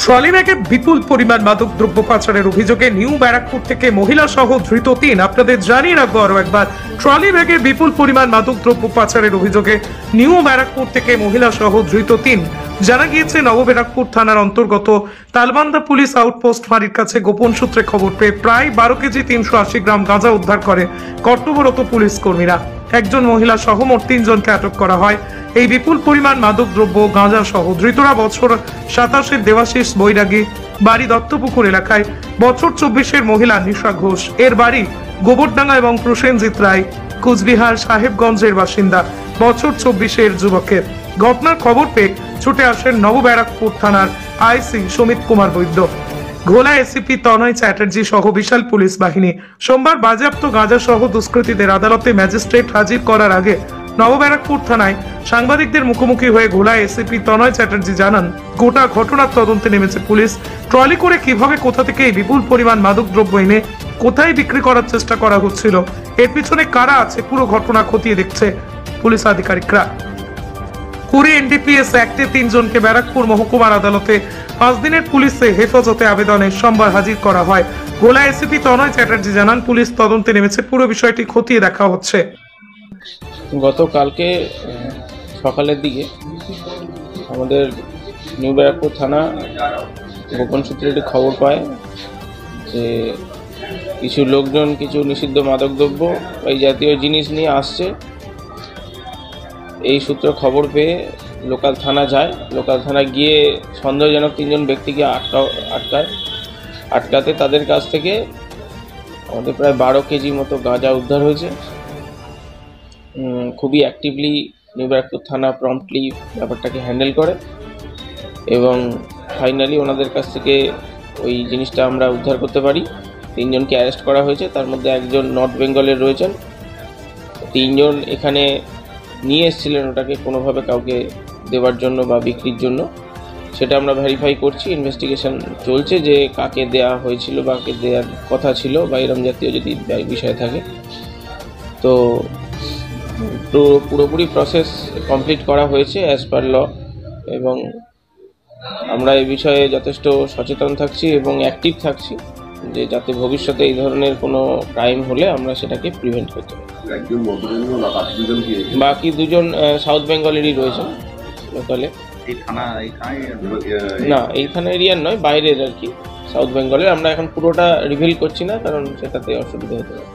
Trolley ব্যাগে বিপুল পরিমাণ মাদক দ্রব্য পাচারের অভিযোগে নিউ ব্যারাকপুর থেকে মহিলা সহ ধৃত 3। আপনাদের জানিয়ে রাখবো আরো একবার, ট্রলি ব্যাগে বিপুল পরিমাণ মাদক দ্রব্য পাচারের অভিযোগে নিউ ব্যারাকপুর থেকে মহিলা সহ ধৃত 3। জানা গিয়েছে নব ব্যারাকপুর থানার অন্তর্গত তালবান্দা পুলিশ আউটপোস্ট ফাঁড়ির কাছে গোপন সূত্রে খবর পেয়ে প্রায় 12 কেজি 380 গ্রাম গাঁজা উদ্ধার করে কর্তব্যরত পুলিশ কর্মীরা। একজন মহিলা সহ মোট 3 জনকে আটক করা হয়। এই বিপুল পরিমাণ মাদক দ্রব্য গাঁজা সহ ধৃতরা বছর 27-এর দেবাশিস বৈরাগী, বাড়ি দত্তপুকুর এলাকায়, বছর 24-এর মহিলা নিশা ঘোষ, এর বাড়ি গোবরডাঙ্গা, এবং প্রসেনজিৎ রায়, কুচবিহার সাহেবগঞ্জের বাসিন্দা, বছর 24-এর যুবকের। ঘটনার খবর পেয়ে ছুটে আসেন নব ব্যারাকপুর থানার আইসি সমিত কুমার বৈদ্য, ঘোলা এসিপি তনয় চ্যাটার্জি সহ বিশাল পুলিশ বাহিনী। সোমবার বাজেয়াপ্ত গাঁজা সহ দুষ্কৃতীদের আদালতে ম্যাজিস্ট্রেট হাজির করার আগে নব ব্যারাকপুর থানায় সাংবাদিকদের মুখোমুখি হয়ে ঘোলা এসিপি তনয় চ্যাটার্জি জানান, গোটা ঘটনার তদন্তে নেমেছে পুলিশ। ট্রলি করে কিভাবে কোথা থেকে এই বিপুল পরিমাণ মাদক দ্রব্য এনে কোথায় বিক্রি করার চেষ্টা করা হচ্ছিল, এর পিছনে কারা আছে, পুরো ঘটনা খতিয়ে দেখছে পুলিশ আধিকারিকরা। কুড়ি এনডিপিএস অ্যাক্টে 3 জনকে ব্যারাকপুর মহকুমার আদালতে 5 দিনের পুলিশে হেফাজতে আবেদনে সোমবার হাজির করা হয়। গোলা এসিপি তনয় চ্যাটার্জি জানান, পুলিশ তদন্তে নেমেছে, পুরো বিষয়টি খতিয়ে দেখা হচ্ছে। গতকালকে সকালের দিকে আমাদের নিউ ব্যারাকপুর থানা গোপন সূত্রে একটি খবর পায় যে কিছু লোকজন কিছু নিষিদ্ধ মাদকদ্রব্য এই জাতীয় জিনিস নিয়ে আসছে। এই সূত্রে খবর পেয়ে লোকাল থানা যায়। লোকাল থানা গিয়ে সন্দেহজনক 3 জন ব্যক্তিকে আটকাতে তাদের কাছ থেকে আমাদের প্রায় 12 কেজি মতো গাঁজা উদ্ধার হয়েছে। খুবই অ্যাক্টিভলি নিউ ব্যারাকপুর থানা প্রম্পটলি ব্যাপারটাকে হ্যান্ডেল করে এবং ফাইনালি ওনাদের কাছ থেকে ওই জিনিসটা আমরা উদ্ধার করতে পারি। 3 জনকে অ্যারেস্ট করা হয়েছে, তার মধ্যে একজন নর্থ বেঙ্গলের রয়েছেন। 3 জন এখানে নিয়ে এসেছিলেন ওটাকে কোনোভাবে কাউকে দেওয়ার জন্য বা বিক্রির জন্য, সেটা আমরা ভেরিফাই করছি। ইনভেস্টিগেশন চলছে যে কাকে দেয়া হয়েছিল বা কাকে দেওয়ার কথা ছিল বা এরম জাতীয় যদি বিষয় থাকে। তো পুরোপুরি প্রসেস কমপ্লিট করা হয়েছে অ্যাজ পার ল, এবং আমরা এই বিষয়ে যথেষ্ট সচেতন থাকছি এবং অ্যাক্টিভ থাকছি যে যাতে ভবিষ্যতে এই ধরনের কোনো ক্রাইম হলে আমরা সেটাকে প্রিভেন্ট করতে পারি। বাকি 2 জন সাউথ বেঙ্গলেরই রয়েছেন লোকালে। না, এই থানা এরিয়ার নয়, বাইরের আর কি, সাউথ বেঙ্গলের। আমরা এখন পুরোটা রিভিল করছি না, কারণ সেটাতে অসুবিধা হতে পারে।